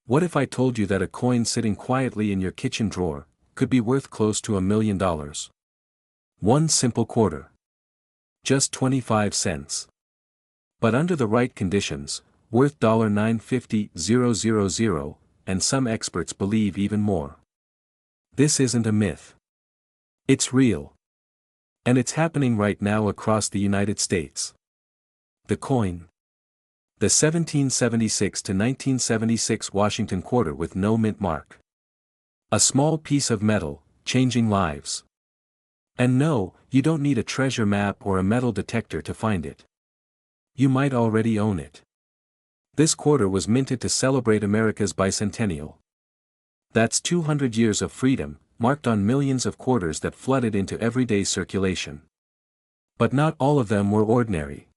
What if I told you that a coin sitting quietly in your kitchen drawer could be worth close to $1 million? One simple quarter. Just 25 cents. But under the right conditions, worth $950,000, and some experts believe even more. This isn't a myth. It's real. And it's happening right now across the United States. The coin. The 1776 to 1976 Washington quarter with no mint mark. A small piece of metal, changing lives. And no, you don't need a treasure map or a metal detector to find it. You might already own it. This quarter was minted to celebrate America's bicentennial. That's 200 years of freedom, marked on millions of quarters that flooded into everyday circulation. But not all of them were ordinary.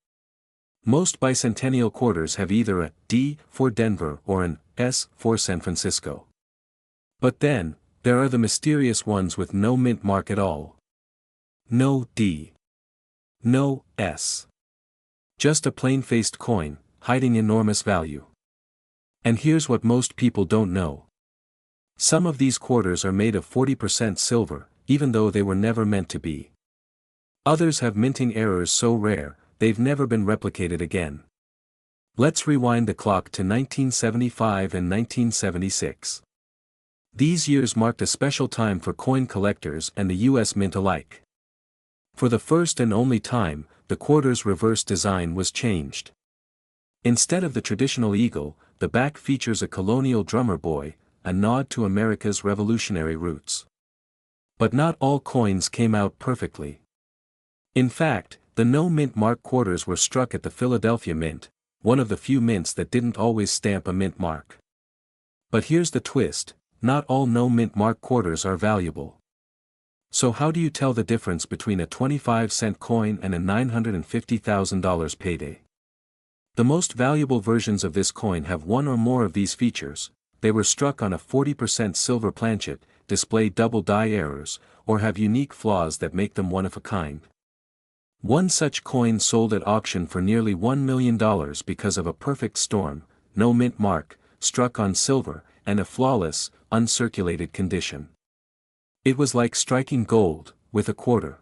Most bicentennial quarters have either a D for Denver or an S for San Francisco. But then, there are the mysterious ones with no mint mark at all. No D. No S. Just a plain-faced coin, hiding enormous value. And here's what most people don't know. Some of these quarters are made of 40% silver, even though they were never meant to be. Others have minting errors so rare, they've never been replicated again. Let's rewind the clock to 1975 and 1976. These years marked a special time for coin collectors and the US Mint alike. For the first and only time, the quarter's reverse design was changed. Instead of the traditional eagle, the back features a colonial drummer boy, a nod to America's revolutionary roots. But not all coins came out perfectly. In fact, the no mint mark quarters were struck at the Philadelphia Mint, one of the few mints that didn't always stamp a mint mark. But here's the twist, not all no mint mark quarters are valuable. So how do you tell the difference between a 25-cent coin and a $950,000 payday? The most valuable versions of this coin have one or more of these features. They were struck on a 40% silver planchet, display double die errors, or have unique flaws that make them one of a kind. One such coin sold at auction for nearly $1 million because of a perfect storm, no mint mark, struck on silver, and a flawless, uncirculated condition. It was like striking gold, with a quarter.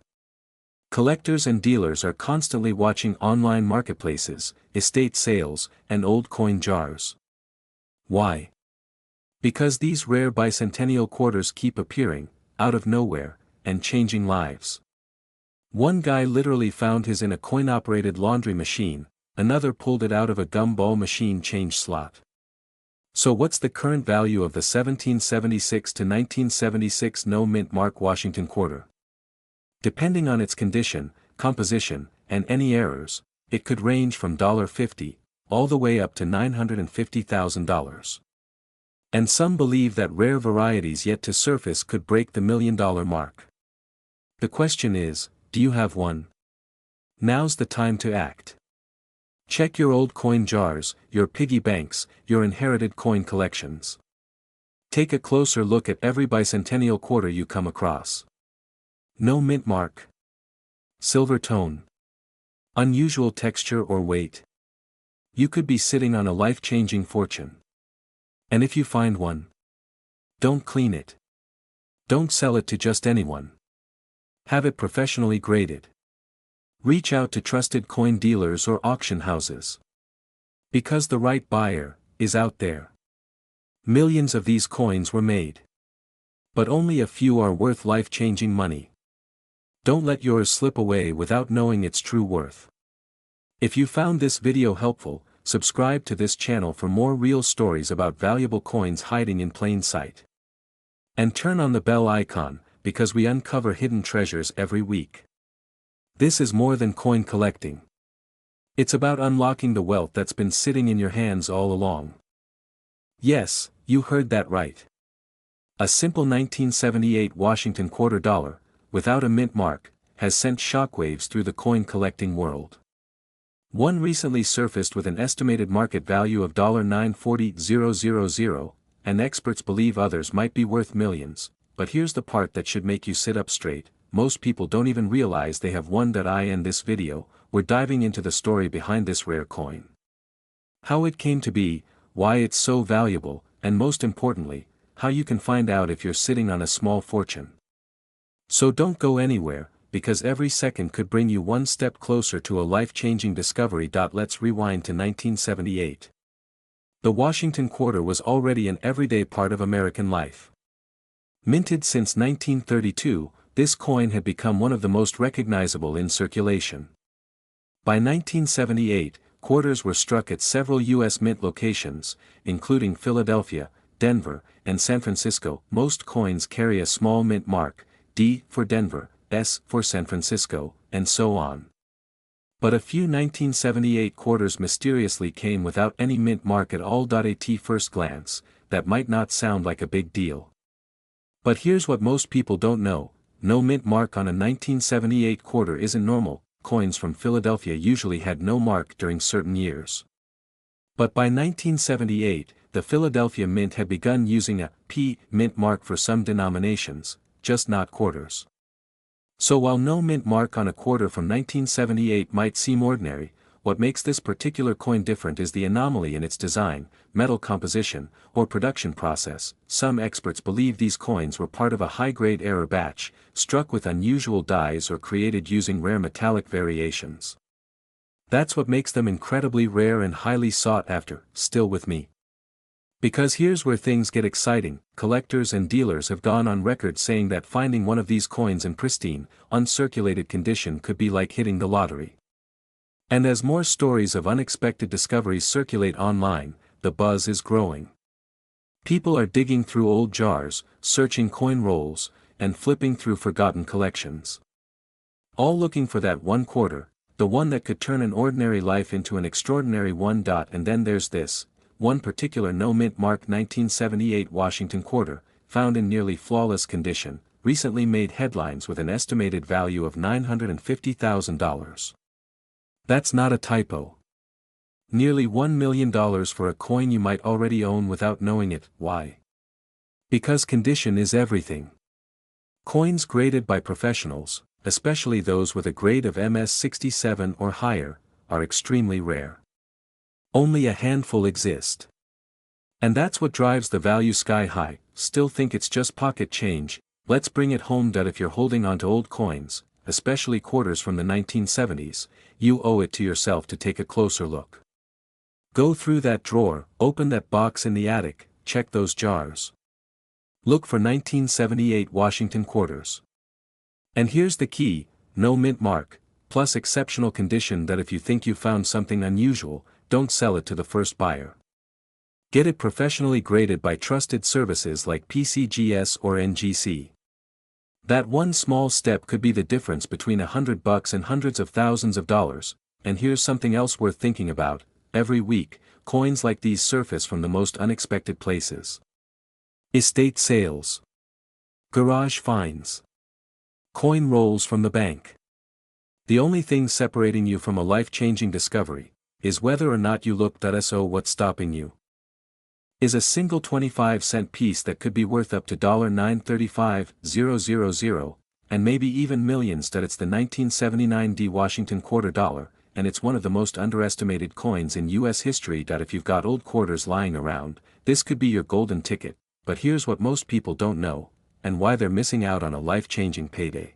Collectors and dealers are constantly watching online marketplaces, estate sales, and old coin jars. Why? Because these rare bicentennial quarters keep appearing, out of nowhere, and changing lives. One guy literally found his in a coin-operated laundry machine, another pulled it out of a gumball machine change slot. So what's the current value of the 1776 to 1976 no mint mark Washington quarter? Depending on its condition, composition, and any errors, it could range from $50 all the way up to $950,000. And some believe that rare varieties yet to surface could break the $1 million mark. The question is, do you have one? Now's the time to act. Check your old coin jars, your piggy banks, your inherited coin collections. Take a closer look at every bicentennial quarter you come across. No mint mark. Silver tone. Unusual texture or weight. You could be sitting on a life-changing fortune. And if you find one, don't clean it. Don't sell it to just anyone. Have it professionally graded. Reach out to trusted coin dealers or auction houses. Because the right buyer is out there. Millions of these coins were made. But only a few are worth life-changing money. Don't let yours slip away without knowing its true worth. If you found this video helpful, subscribe to this channel for more real stories about valuable coins hiding in plain sight. And turn on the bell icon, because we uncover hidden treasures every week. This is more than coin collecting. It's about unlocking the wealth that's been sitting in your hands all along. Yes, you heard that right. A simple 1978 Washington quarter dollar, without a mint mark, has sent shockwaves through the coin collecting world. One recently surfaced with an estimated market value of $940,000, and experts believe others might be worth millions. But here's the part that should make you sit up straight. Most people don't even realize they have one. In this video, we're diving into the story behind this rare coin. How it came to be, why it's so valuable, and most importantly, how you can find out if you're sitting on a small fortune. So don't go anywhere, because every second could bring you one step closer to a life-changing discovery. Let's rewind to 1978. The Washington quarter was already an everyday part of American life. Minted since 1932, this coin had become one of the most recognizable in circulation. By 1978, quarters were struck at several U.S. mint locations, including Philadelphia, Denver, and San Francisco. Most coins carry a small mint mark, D for Denver, S for San Francisco, and so on. But a few 1978 quarters mysteriously came without any mint mark at all. At first glance, that might not sound like a big deal. But here's what most people don't know: no mint mark on a 1978 quarter isn't normal. Coins from Philadelphia usually had no mark during certain years. But by 1978, the Philadelphia Mint had begun using a P mint mark for some denominations, just not quarters. So while no mint mark on a quarter from 1978 might seem ordinary, what makes this particular coin different is the anomaly in its design, metal composition, or production process. Some experts believe these coins were part of a high-grade error batch, struck with unusual dies or created using rare metallic variations. That's what makes them incredibly rare and highly sought after. Still with me? Because here's where things get exciting. Collectors and dealers have gone on record saying that finding one of these coins in pristine, uncirculated condition could be like hitting the lottery. And as more stories of unexpected discoveries circulate online, the buzz is growing. People are digging through old jars, searching coin rolls, and flipping through forgotten collections. All looking for that one quarter, the one that could turn an ordinary life into an extraordinary one. And then there's this, one particular no-mint mark 1978 Washington quarter, found in nearly flawless condition, recently made headlines with an estimated value of $950,000. That's not a typo. Nearly $1 million for a coin you might already own without knowing it. Why? Because condition is everything. Coins graded by professionals, especially those with a grade of MS-67 or higher, are extremely rare. Only a handful exist. And that's what drives the value sky high. Still think it's just pocket change? Let's bring it home. If you're holding onto old coins, especially quarters from the 1970s, you owe it to yourself to take a closer look. Go through that drawer, open that box in the attic, check those jars. Look for 1978 Washington quarters. And here's the key: no mint mark, plus exceptional condition. If you think you found something unusual, don't sell it to the first buyer. Get it professionally graded by trusted services like PCGS or NGC. That one small step could be the difference between $100 and hundreds of thousands of dollars. And here's something else worth thinking about: every week, coins like these surface from the most unexpected places. Estate sales, garage finds, coin rolls from the bank. The only thing separating you from a life-changing discovery is whether or not you look. So what's stopping you? Is a single 25-cent piece that could be worth up to $935,000, and maybe even millions. It's the 1979 D Washington quarter dollar, and it's one of the most underestimated coins in U.S. history. If you've got old quarters lying around, this could be your golden ticket. But here's what most people don't know, and why they're missing out on a life-changing payday.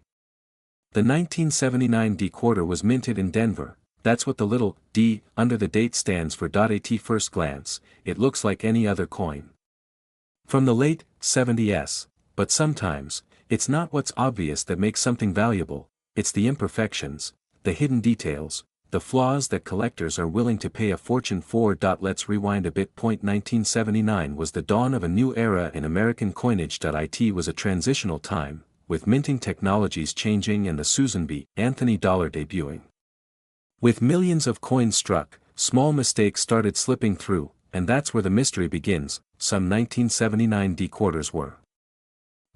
The 1979 D quarter was minted in Denver. That's what the little D under the date stands for. At first glance, it looks like any other coin from the late 70s, but sometimes, it's not what's obvious that makes something valuable, it's the imperfections, the hidden details, the flaws that collectors are willing to pay a fortune for. Let's rewind a bit. 1979 was the dawn of a new era in American coinage. It was a transitional time, with minting technologies changing and the Susan B. Anthony dollar debuting. With millions of coins struck, small mistakes started slipping through, and that's where the mystery begins. Some 1979 D quarters were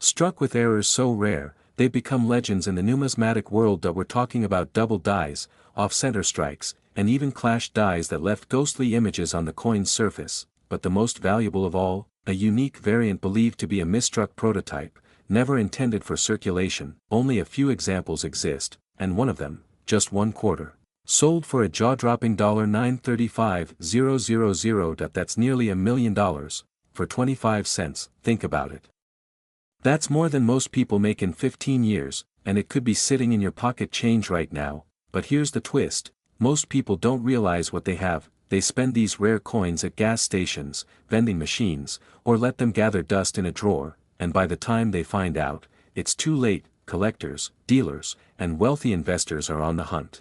struck with errors so rare, they've become legends in the numismatic world. We're talking about double dies, off-center strikes, and even clashed dies that left ghostly images on the coin's surface. But the most valuable of all, a unique variant believed to be a misstruck prototype, never intended for circulation. Only a few examples exist, and one of them, just one quarter, sold for a jaw-dropping $935,000. That's nearly $1 million, for 25 cents, think about it. That's more than most people make in 15 years, and it could be sitting in your pocket change right now, but here's the twist, most people don't realize what they have, they spend these rare coins at gas stations, vending machines, or let them gather dust in a drawer, and by the time they find out, it's too late. Collectors, dealers, and wealthy investors are on the hunt.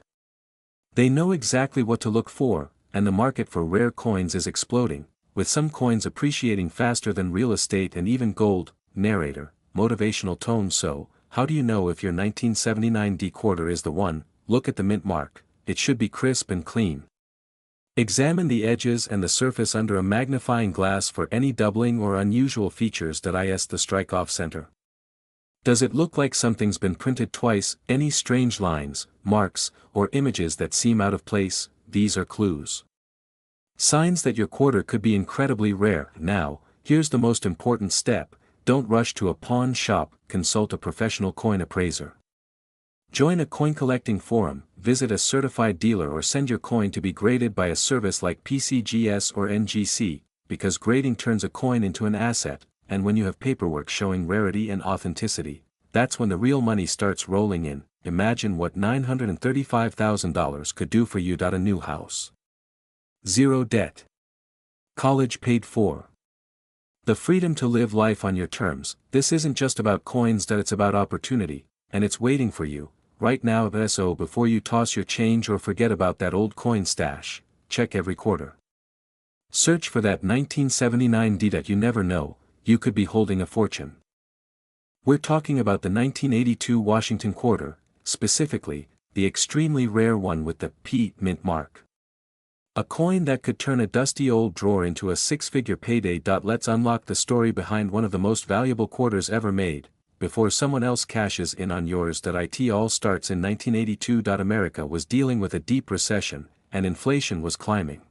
They know exactly what to look for, and the market for rare coins is exploding, with some coins appreciating faster than real estate and even gold. Narrator, motivational tone. So, how do you know if your 1979 D quarter is the one? Look at the mint mark, it should be crisp and clean. Examine the edges and the surface under a magnifying glass for any doubling or unusual features. Is the strike off center? Does it look like something's been printed twice? Any strange lines, marks, or images that seem out of place? These are clues. Signs that your quarter could be incredibly rare. Now, here's the most important step. Don't rush to a pawn shop, consult a professional coin appraiser. Join a coin collecting forum, visit a certified dealer, or send your coin to be graded by a service like PCGS or NGC, because grading turns a coin into an asset, and when you have paperwork showing rarity and authenticity, that's when the real money starts rolling in. Imagine what $935,000 could do for you. A new house. Zero debt. College paid for. The freedom to live life on your terms. This isn't just about coins, it's about opportunity, and it's waiting for you, right now. So before you toss your change or forget about that old coin stash, check every quarter. Search for that 1979 D. You never know, you could be holding a fortune. We're talking about the 1982 Washington quarter, specifically, the extremely rare one with the P mint mark. A coin that could turn a dusty old drawer into a six-figure payday. Let's unlock the story behind one of the most valuable quarters ever made, before someone else cashes in on yours. It all starts in 1982. America was dealing with a deep recession, and inflation was climbing.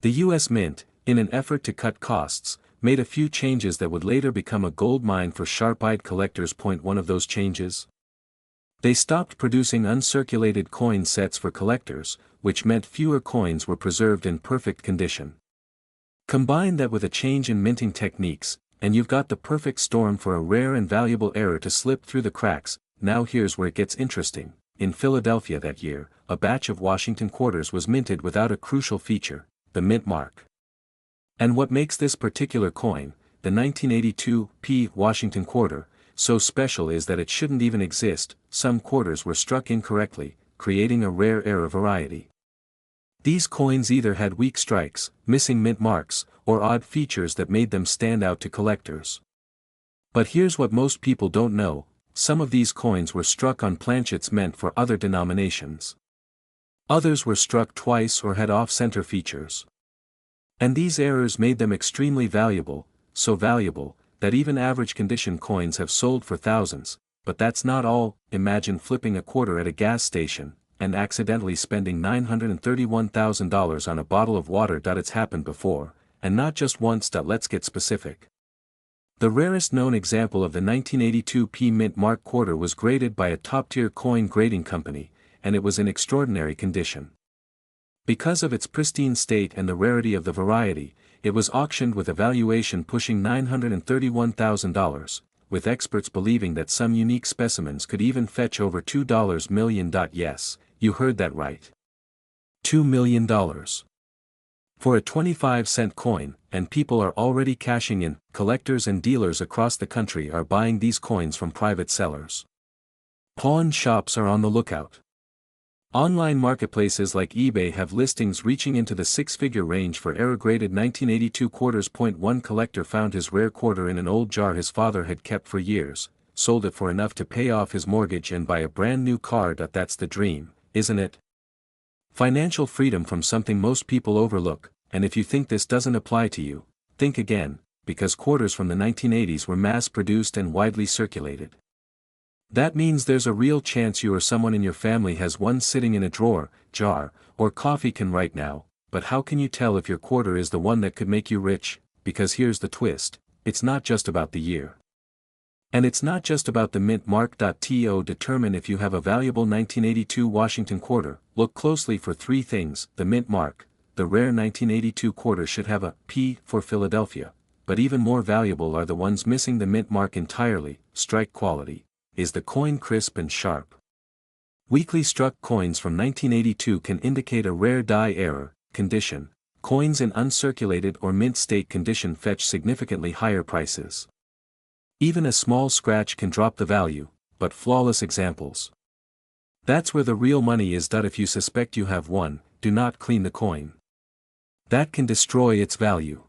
The U.S. Mint, in an effort to cut costs, made a few changes that would later become a gold mine for sharp-eyed collectors. One of those changes? They stopped producing uncirculated coin sets for collectors, which meant fewer coins were preserved in perfect condition. Combine that with a change in minting techniques, and you've got the perfect storm for a rare and valuable error to slip through the cracks. Now here's where it gets interesting. In Philadelphia that year, a batch of Washington quarters was minted without a crucial feature, the mint mark. And what makes this particular coin, the 1982 P Washington quarter, so special is that it shouldn't even exist. Some quarters were struck incorrectly, creating a rare error variety. These coins either had weak strikes, missing mint marks, or odd features that made them stand out to collectors. But here's what most people don't know, some of these coins were struck on planchets meant for other denominations. Others were struck twice or had off-center features. And these errors made them extremely valuable, so valuable, that even average condition coins have sold for thousands. But that's not all. Imagine flipping a quarter at a gas station, and accidentally spending $931,000 on a bottle of water. It's happened before, and not just once. Let's get specific. The rarest known example of the 1982 P mint mark quarter was graded by a top-tier coin grading company, and it was in extraordinary condition. Because of its pristine state and the rarity of the variety, it was auctioned with a valuation pushing $931,000, with experts believing that some unique specimens could even fetch over $2 million. Yes, you heard that right. $2 million. For a 25-cent coin, and people are already cashing in. Collectors and dealers across the country are buying these coins from private sellers. Pawn shops are on the lookout. Online marketplaces like eBay have listings reaching into the six-figure range for error-graded 1982 quarters. One collector found his rare quarter in an old jar his father had kept for years, sold it for enough to pay off his mortgage and buy a brand new car. That's the dream, isn't it? Financial freedom from something most people overlook, and if you think this doesn't apply to you, think again, because quarters from the 1980s were mass-produced and widely circulated. That means there's a real chance you or someone in your family has one sitting in a drawer, jar, or coffee can right now. But how can you tell if your quarter is the one that could make you rich? Because here's the twist, it's not just about the year. And it's not just about the mint mark. To determine if you have a valuable 1982 Washington quarter, look closely for three things. The mint mark. The rare 1982 quarter should have a P for Philadelphia, but even more valuable are the ones missing the mint mark entirely. Strike quality. Is the coin crisp and sharp? Weakly struck coins from 1982 can indicate a rare die error condition. Coins in uncirculated or mint state condition fetch significantly higher prices. Even a small scratch can drop the value, but flawless examples. That's where the real money is. If you suspect you have one, do not clean the coin. That can destroy its value.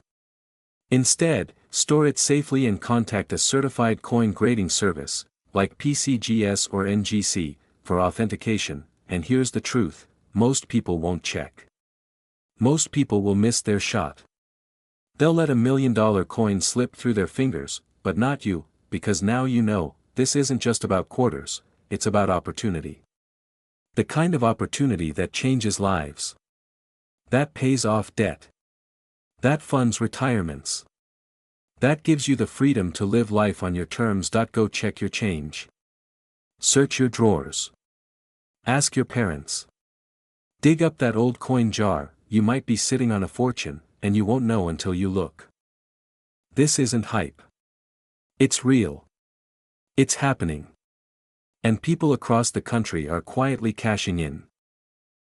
Instead, store it safely and contact a certified coin grading service, like PCGS or NGC, for authentication. And here's the truth, most people won't check. Most people will miss their shot. They'll let $1 million coin slip through their fingers, but not you, because now you know, this isn't just about quarters, it's about opportunity. The kind of opportunity that changes lives. That pays off debt. That funds retirements. That gives you the freedom to live life on your terms. Go check your change. Search your drawers. Ask your parents. Dig up that old coin jar. You might be sitting on a fortune, and you won't know until you look. This isn't hype. It's real. It's happening. And people across the country are quietly cashing in.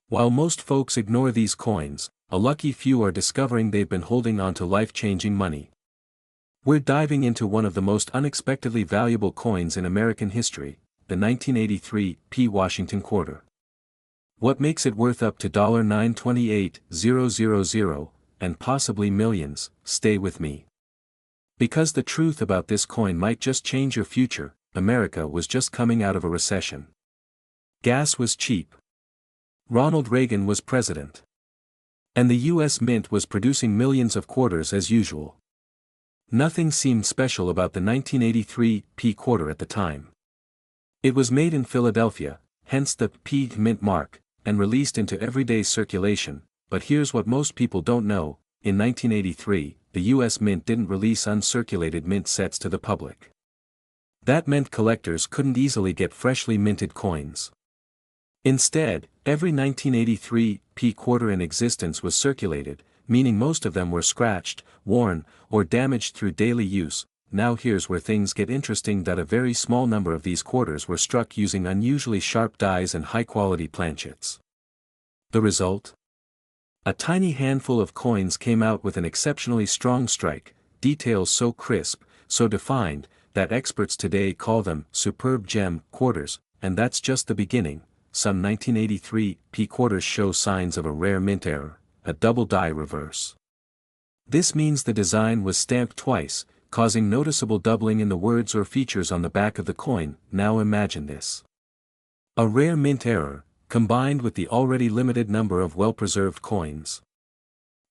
While most folks ignore these coins, a lucky few are discovering they've been holding on to life-changing money. We're diving into one of the most unexpectedly valuable coins in American history, the 1983 P. Washington quarter. What makes it worth up to $928,000, and possibly millions? Stay with me. Because the truth about this coin might just change your future. America was just coming out of a recession. Gas was cheap. Ronald Reagan was president. And the U.S. Mint was producing millions of quarters as usual. Nothing seemed special about the 1983 P quarter at the time. It was made in Philadelphia, hence the P mint mark, and released into everyday circulation. But here's what most people don't know: in 1983, the U.S. Mint didn't release uncirculated mint sets to the public. That meant collectors couldn't easily get freshly minted coins. Instead, every 1983 P quarter in existence was circulated, meaning most of them were scratched, worn, or damaged through daily use. Now here's where things get interesting: a very small number of these quarters were struck using unusually sharp dies and high-quality planchets. The result? A tiny handful of coins came out with an exceptionally strong strike, details so crisp, so defined, that experts today call them superb gem quarters. And that's just the beginning. Some 1983 P quarters show signs of a rare mint error, a double die reverse. This means the design was stamped twice, causing noticeable doubling in the words or features on the back of the coin. Now imagine this. A rare mint error, combined with the already limited number of well-preserved coins.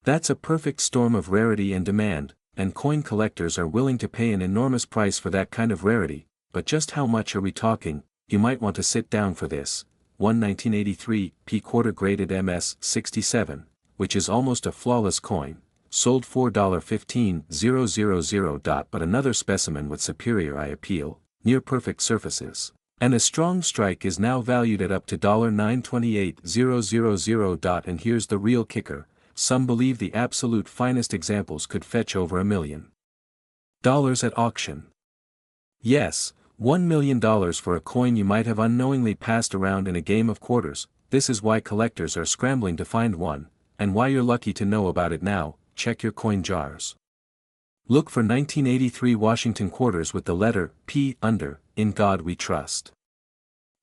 That's a perfect storm of rarity and demand, and coin collectors are willing to pay an enormous price for that kind of rarity. But just how much are we talking? You might want to sit down for this. One 1983 P quarter graded MS-67, which is almost a flawless coin, sold $4.15,000. But another specimen with superior eye appeal, near-perfect surfaces, and a strong strike is now valued at up to $928,000. And here's the real kicker: some believe the absolute finest examples could fetch over $1 million at auction. Yes, $1 million for a coin you might have unknowingly passed around in a game of quarters. This is why collectors are scrambling to find one, and why you're lucky to know about it now. Check your coin jars. Look for 1983 Washington quarters with the letter P under. In God we trust.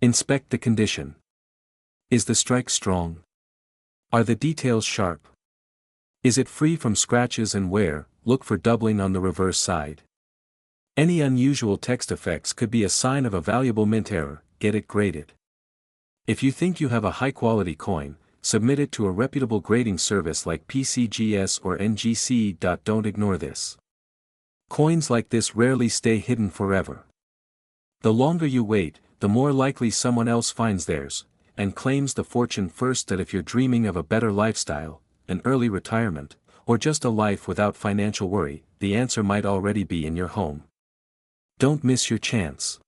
Inspect the condition. Is the strike strong? Are the details sharp? Is it free from scratches and wear? Look for doubling on the reverse side. Any unusual text effects could be a sign of a valuable mint error. Get it graded. If you think you have a high-quality coin, submit it to a reputable grading service like PCGS or NGC. Don't ignore this. Coins like this rarely stay hidden forever. The longer you wait, the more likely someone else finds theirs, and claims the fortune first. That if you're dreaming of a better lifestyle, an early retirement, or just a life without financial worry, the answer might already be in your home. Don't miss your chance.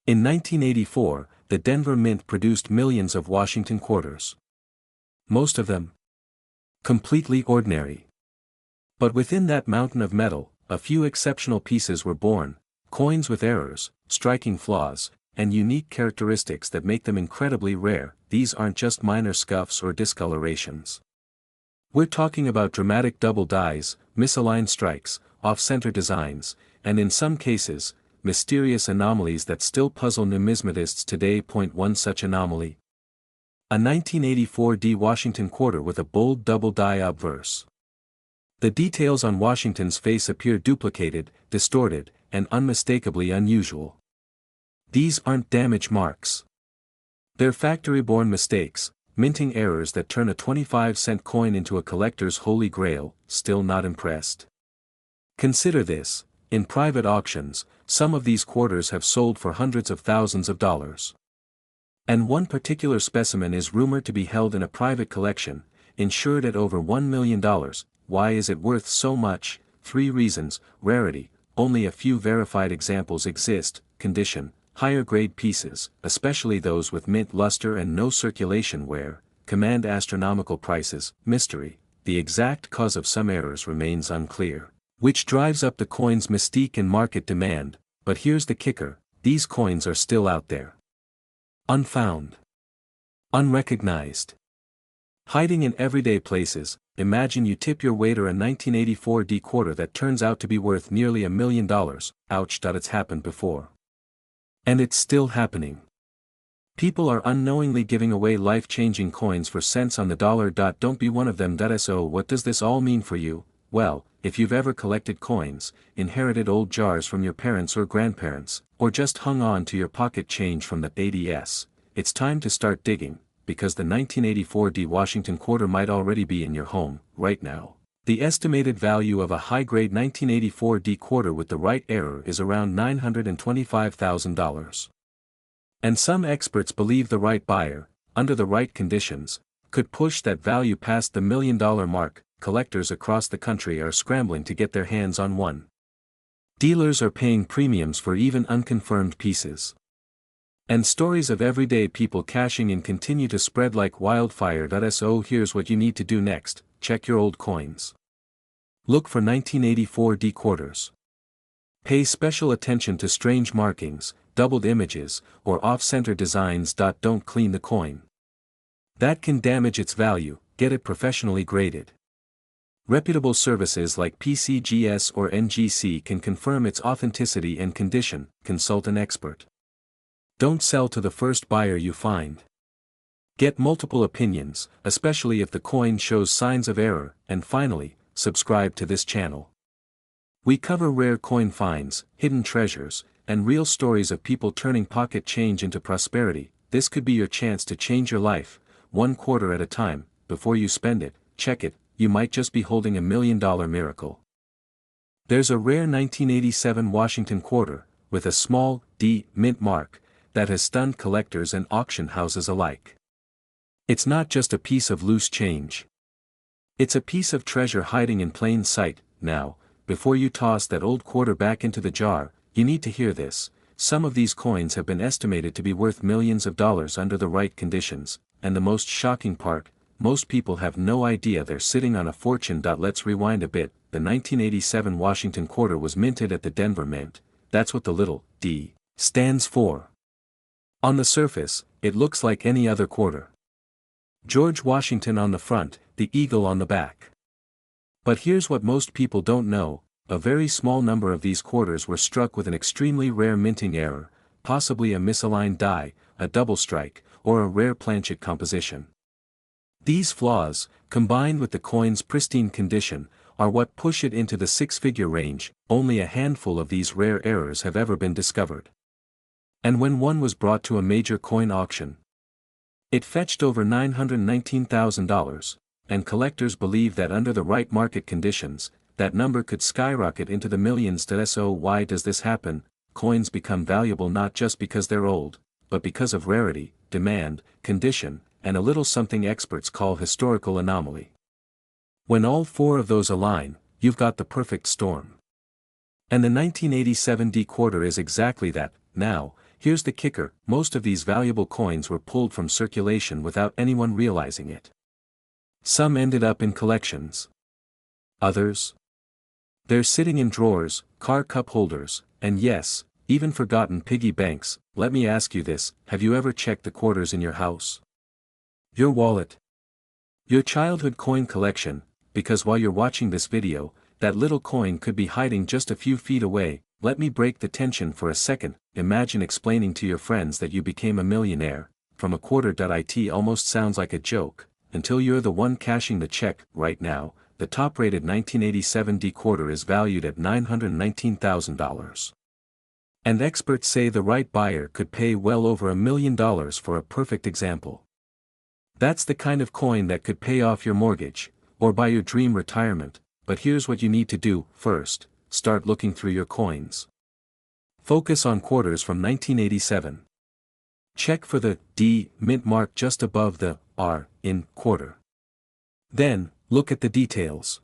In 1984, the Denver Mint produced millions of Washington quarters. Most of them completely ordinary. But within that mountain of metal, a few exceptional pieces were born, coins with errors, striking flaws, and unique characteristics that make them incredibly rare. These aren't just minor scuffs or discolorations. We're talking about dramatic double dyes, misaligned strikes, off-center designs, and in some cases, mysterious anomalies that still puzzle numismatists today. One such anomaly: a 1984 D Washington quarter with a bold double die obverse. The details on Washington's face appear duplicated, distorted, and unmistakably unusual. These aren't damage marks. They're factory-born mistakes, minting errors that turn a 25-cent coin into a collector's holy grail. Still not impressed? Consider this: in private auctions, some of these quarters have sold for hundreds of thousands of dollars. And one particular specimen is rumored to be held in a private collection, insured at over $1 million. Why is it worth so much? 3 reasons: rarity, only a few verified examples exist; condition, higher grade pieces, especially those with mint luster and no circulation wear, command astronomical prices; mystery, the exact cause of some errors remains unclear, which drives up the coin's mystique and market demand. But here's the kicker: these coins are still out there. Unfound. Unrecognized. Hiding in everyday places. Imagine you tip your waiter a 1984 D quarter that turns out to be worth nearly $1 million. Ouch. It's happened before. And it's still happening. People are unknowingly giving away life-changing coins for cents on the dollar. Don't be one of them. So what does this all mean for you? Well, if you've ever collected coins, inherited old jars from your parents or grandparents, or just hung on to your pocket change from the 80s, it's time to start digging, because the 1984 D Washington quarter might already be in your home, right now. The estimated value of a high-grade 1984 D quarter with the right error is around $925,000. And some experts believe the right buyer, under the right conditions, could push that value past the $1 million mark. Collectors across the country are scrambling to get their hands on one. Dealers are paying premiums for even unconfirmed pieces. And stories of everyday people cashing in continue to spread like wildfire. So here's what you need to do next: check your old coins. Look for 1984 D quarters. Pay special attention to strange markings, doubled images, or off-center designs. Don't clean the coin. That can damage its value. Get it professionally graded. Reputable services like PCGS or NGC can confirm its authenticity and condition. Consult an expert. Don't sell to the first buyer you find. Get multiple opinions, especially if the coin shows signs of error. And finally, subscribe to this channel. We cover rare coin finds, hidden treasures, and real stories of people turning pocket change into prosperity. This could be your chance to change your life, one quarter at a time. Before you spend it, check it. You might just be holding $1 million miracle. There's a rare 1987 Washington quarter, with a small D mint mark, that has stunned collectors and auction houses alike. It's not just a piece of loose change. It's a piece of treasure hiding in plain sight. Now, before you toss that old quarter back into the jar, you need to hear this: some of these coins have been estimated to be worth millions of dollars under the right conditions, and the most shocking part, most people have no idea they're sitting on a fortune. Let's rewind a bit. The 1987 Washington quarter was minted at the Denver Mint. That's what the little D stands for. On the surface, it looks like any other quarter. George Washington on the front, the eagle on the back. But here's what most people don't know: a very small number of these quarters were struck with an extremely rare minting error, possibly a misaligned die, a double strike, or a rare planchet composition. These flaws, combined with the coin's pristine condition, are what push it into the six-figure range. Only a handful of these rare errors have ever been discovered. And when one was brought to a major coin auction, it fetched over $919,000, and collectors believe that under the right market conditions, that number could skyrocket into the millions. So why does this happen? Coins become valuable not just because they're old, but because of rarity, demand, condition, and a little something experts call historical anomaly. When all 4 of those align, you've got the perfect storm. And the 1987 D quarter is exactly that. Now, here's the kicker: most of these valuable coins were pulled from circulation without anyone realizing it. Some ended up in collections. Others They're sitting in drawers, car cup holders, and yes, even forgotten piggy banks. Let me ask you this, have you ever checked the quarters in your house? Your wallet? Your childhood coin collection? Because while you're watching this video, that little coin could be hiding just a few feet away. Let me break the tension for a second. Imagine explaining to your friends that you became a millionaire from a quarter. It almost sounds like a joke, until you're the one cashing the check. Right now, the top-rated 1987 D quarter is valued at $919,000. And experts say the right buyer could pay well over $1 million for a perfect example. That's the kind of coin that could pay off your mortgage, or buy your dream retirement. But here's what you need to do. First, start looking through your coins. Focus on quarters from 1987. Check for the D mint mark just above the R in quarter. Then, look at the details.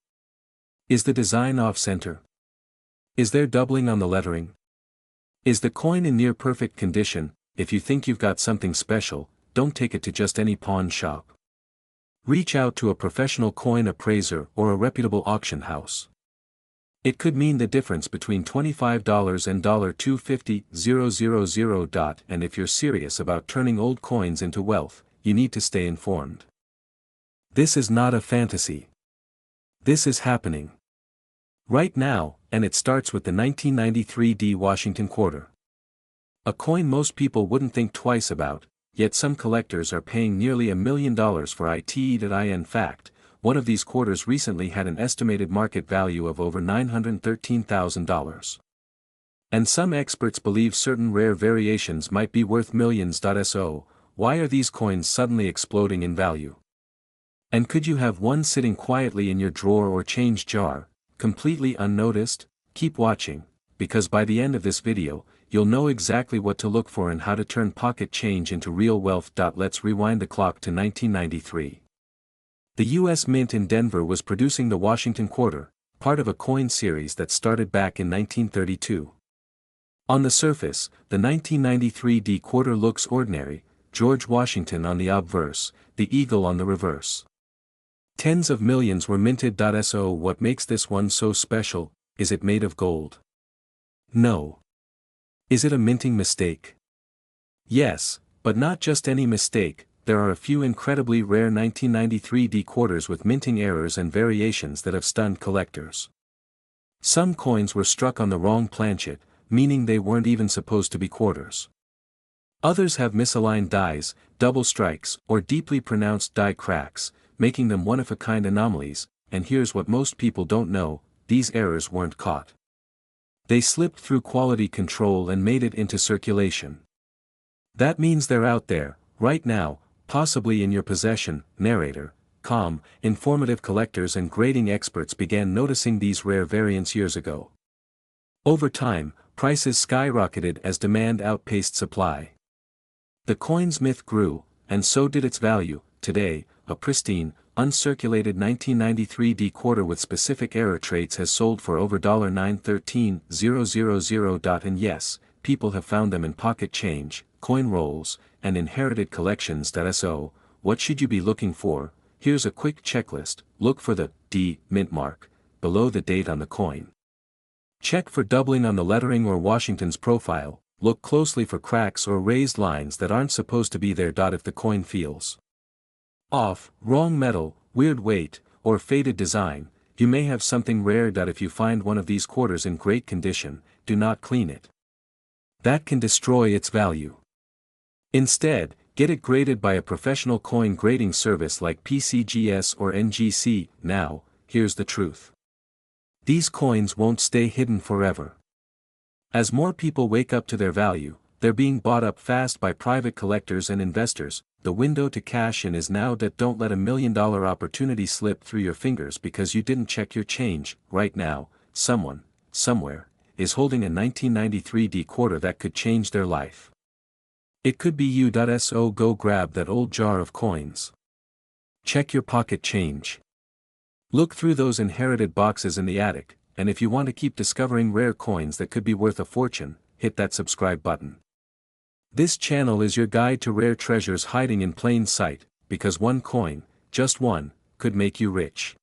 Is the design off-center? Is there doubling on the lettering? Is the coin in near perfect condition? If you think you've got something special, don't take it to just any pawn shop. Reach out to a professional coin appraiser or a reputable auction house. It could mean the difference between $25 and $250,000. And if you're serious about turning old coins into wealth, you need to stay informed. This is not a fantasy. This is happening right now, and it starts with the 1993 D Washington quarter. A coin most people wouldn't think twice about, yet some collectors are paying nearly $1 million for it. In fact, one of these quarters recently had an estimated market value of over $913,000. And some experts believe certain rare variations might be worth millions. So, why are these coins suddenly exploding in value? And could you have one sitting quietly in your drawer or change jar, completely unnoticed? Keep watching, because by the end of this video, you'll know exactly what to look for and how to turn pocket change into real wealth. Let's rewind the clock to 1993. The U.S. Mint in Denver was producing the Washington quarter, part of a coin series that started back in 1932. On the surface, the 1993 D quarter looks ordinary, George Washington on the obverse, the eagle on the reverse. Tens of millions were minted. So what makes this one so special? Is it made of gold? No. Is it a minting mistake? Yes, but not just any mistake. There are a few incredibly rare 1993 D quarters with minting errors and variations that have stunned collectors. Some coins were struck on the wrong planchet, meaning they weren't even supposed to be quarters. Others have misaligned dies, double strikes, or deeply pronounced die cracks, making them one-of-a-kind anomalies. And here's what most people don't know: these errors weren't caught. They slipped through quality control and made it into circulation. That means they're out there, right now, possibly in your possession. Narrator, calm, informative collectors and grading experts began noticing these rare variants years ago. Over time, prices skyrocketed as demand outpaced supply. The coin's myth grew, and so did its value. Today, a pristine, uncirculated 1993 D quarter with specific error traits has sold for over $913,000. And yes, people have found them in pocket change, coin rolls, and inherited collections. So, what should you be looking for? Here's a quick checklist. Look for the D mint mark below the date on the coin. Check for doubling on the lettering or Washington's profile. Look closely for cracks or raised lines that aren't supposed to be there. If the coin feels off, wrong metal, weird weight, or faded design, you may have something rare. If you find one of these quarters in great condition, do not clean it. That can destroy its value. Instead, get it graded by a professional coin grading service like PCGS or NGC. Now, here's the truth. These coins won't stay hidden forever. As more people wake up to their value, they're being bought up fast by private collectors and investors. The window to cash in is now. Don't let $1 million opportunity slip through your fingers because you didn't check your change. Right now, someone, somewhere, is holding a 1993 D quarter that could change their life. It could be you. So go grab that old jar of coins. Check your pocket change. Look through those inherited boxes in the attic, and if you want to keep discovering rare coins that could be worth a fortune, hit that subscribe button. This channel is your guide to rare treasures hiding in plain sight, because one coin, just one, could make you rich.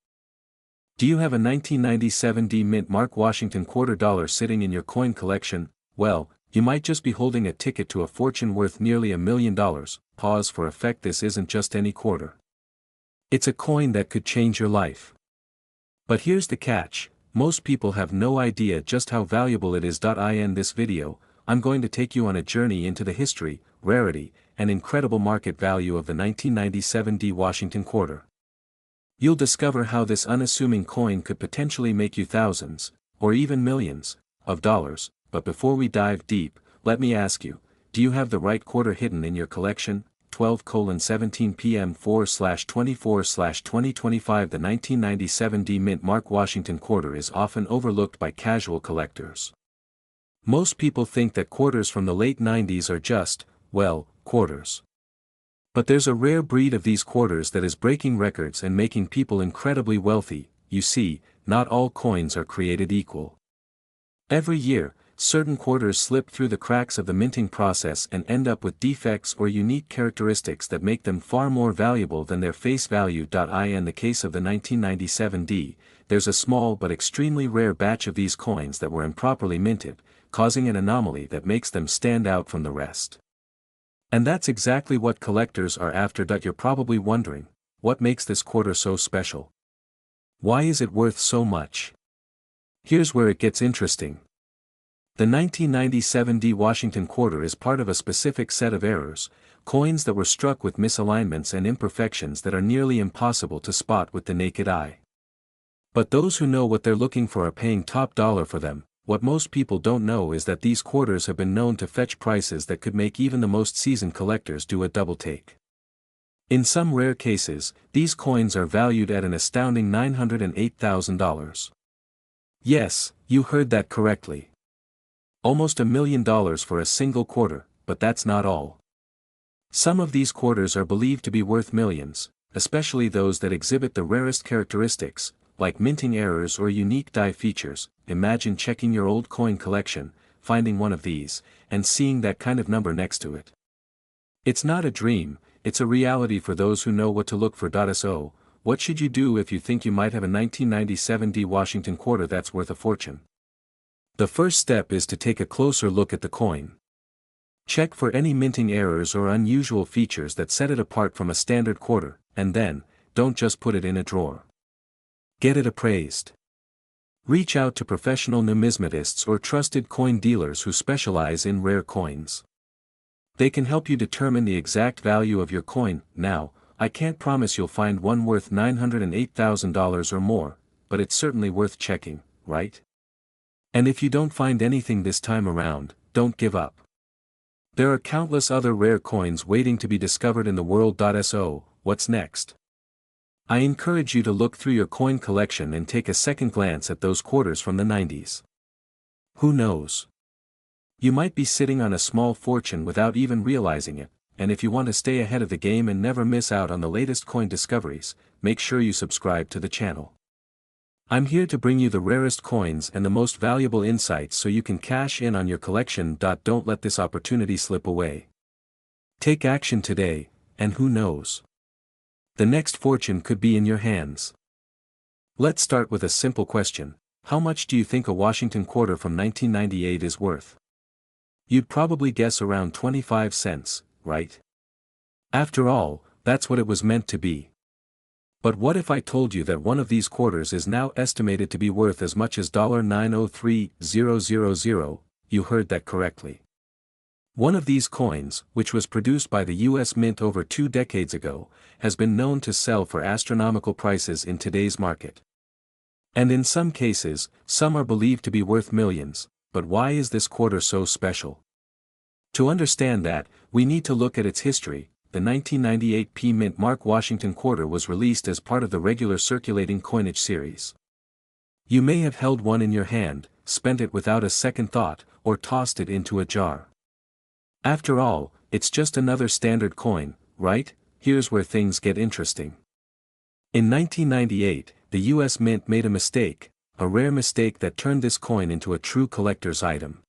Do you have a 1997 D Mint Mark Washington quarter dollar sitting in your coin collection? Well, you might just be holding a ticket to a fortune worth nearly $1 million. Pause for effect. This isn't just any quarter. It's a coin that could change your life. But here's the catch, most people have no idea just how valuable it is. In this video, I'm going to take you on a journey into the history, rarity, and incredible market value of the 1997 D Washington quarter. You'll discover how this unassuming coin could potentially make you thousands, or even millions, of dollars. But before we dive deep, let me ask you, do you have the right quarter hidden in your collection? 12:17 p.m. 4/24/2025. The 1997 D Mint Mark Washington quarter is often overlooked by casual collectors. Most people think that quarters from the late 90s are just, well, quarters. But there's a rare breed of these quarters that is breaking records and making people incredibly wealthy. You see, not all coins are created equal. Every year, certain quarters slip through the cracks of the minting process and end up with defects or unique characteristics that make them far more valuable than their face value. In the case of the 1997 D, there's a small but extremely rare batch of these coins that were improperly minted, causing an anomaly that makes them stand out from the rest. And that's exactly what collectors are after. You're probably wondering, what makes this quarter so special? Why is it worth so much? Here's where it gets interesting. The 1997 D Washington quarter is part of a specific set of errors, coins that were struck with misalignments and imperfections that are nearly impossible to spot with the naked eye. But those who know what they're looking for are paying top dollar for them. What most people don't know is that these quarters have been known to fetch prices that could make even the most seasoned collectors do a double take. In some rare cases, these coins are valued at an astounding $908,000. Yes, you heard that correctly. Almost $1 million for a single quarter, but that's not all. Some of these quarters are believed to be worth millions, especially those that exhibit the rarest characteristics, like minting errors or unique die features. Imagine checking your old coin collection, finding one of these, and seeing that kind of number next to it. It's not a dream, it's a reality for those who know what to look for. So, what should you do if you think you might have a 1997 D Washington quarter that's worth a fortune? The first step is to take a closer look at the coin. Check for any minting errors or unusual features that set it apart from a standard quarter, and then, don't just put it in a drawer. Get it appraised. Reach out to professional numismatists or trusted coin dealers who specialize in rare coins. They can help you determine the exact value of your coin. Now, I can't promise you'll find one worth $908,000 or more, but it's certainly worth checking, right? And if you don't find anything this time around, don't give up. There are countless other rare coins waiting to be discovered in the world. So, what's next? I encourage you to look through your coin collection and take a second glance at those quarters from the 90s. Who knows? You might be sitting on a small fortune without even realizing it, and if you want to stay ahead of the game and never miss out on the latest coin discoveries, make sure you subscribe to the channel. I'm here to bring you the rarest coins and the most valuable insights so you can cash in on your collection. Don't let this opportunity slip away. Take action today, and who knows? The next fortune could be in your hands. Let's start with a simple question. How much do you think a Washington quarter from 1998 is worth? You'd probably guess around 25 cents, right? After all, that's what it was meant to be. But what if I told you that one of these quarters is now estimated to be worth as much as $903,000? You heard that correctly. One of these coins, which was produced by the U.S. Mint over 2 decades ago, has been known to sell for astronomical prices in today's market. And in some cases, some are believed to be worth millions. But why is this quarter so special? To understand that, we need to look at its history. The 1998 P Mint Mark Washington quarter was released as part of the regular circulating coinage series. You may have held one in your hand, spent it without a second thought, or tossed it into a jar. After all, it's just another standard coin, right? Here's where things get interesting. In 1998, the U.S. Mint made a mistake, a rare mistake that turned this coin into a true collector's item.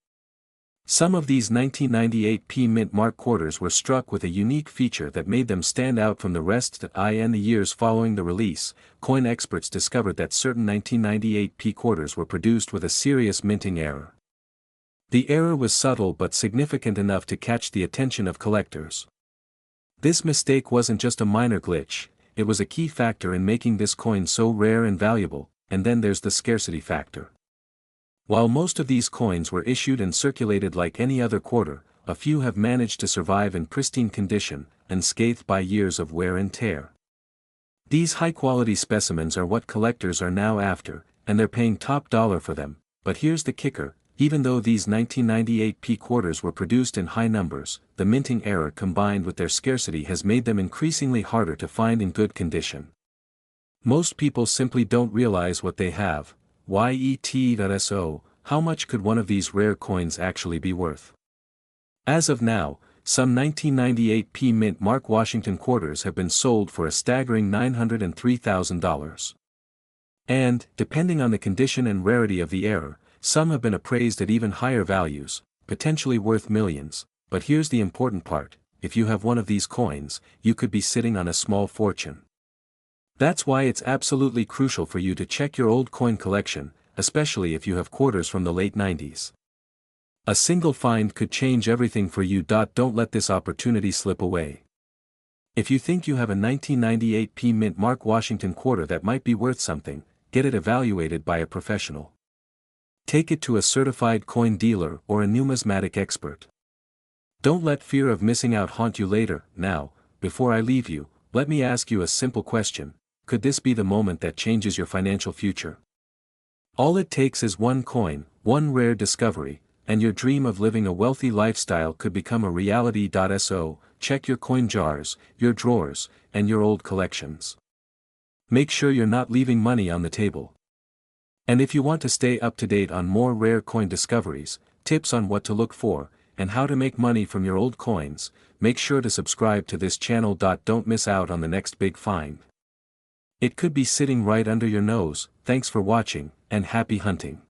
Some of these 1998 P mint mark quarters were struck with a unique feature that made them stand out from the rest. In the years following the release, coin experts discovered that certain 1998 P quarters were produced with a serious minting error. The error was subtle but significant enough to catch the attention of collectors. This mistake wasn't just a minor glitch, it was a key factor in making this coin so rare and valuable. And then there's the scarcity factor. While most of these coins were issued and circulated like any other quarter, a few have managed to survive in pristine condition, unscathed by years of wear and tear. These high-quality specimens are what collectors are now after, and they're paying top dollar for them. But here's the kicker, even though these 1998 P quarters were produced in high numbers, the minting error combined with their scarcity has made them increasingly harder to find in good condition. Most people simply don't realize what they have. So, how much could one of these rare coins actually be worth? As of now, some 1998 P mint mark Washington quarters have been sold for a staggering $903,000. And, depending on the condition and rarity of the error, some have been appraised at even higher values, potentially worth millions. But here's the important part, if you have one of these coins, you could be sitting on a small fortune. That's why it's absolutely crucial for you to check your old coin collection, especially if you have quarters from the late 90s. A single find could change everything for you. Don't let this opportunity slip away. If you think you have a 1998 P mint mark Washington quarter that might be worth something, get it evaluated by a professional. Take it to a certified coin dealer or a numismatic expert. Don't let fear of missing out haunt you later. Now, before I leave you, let me ask you a simple question. Could this be the moment that changes your financial future? All it takes is one coin, one rare discovery, and your dream of living a wealthy lifestyle could become a reality. So, check your coin jars, your drawers, and your old collections. Make sure you're not leaving money on the table. And if you want to stay up to date on more rare coin discoveries, tips on what to look for, and how to make money from your old coins, make sure to subscribe to this channel. Don't miss out on the next big find. It could be sitting right under your nose. Thanks for watching, and happy hunting.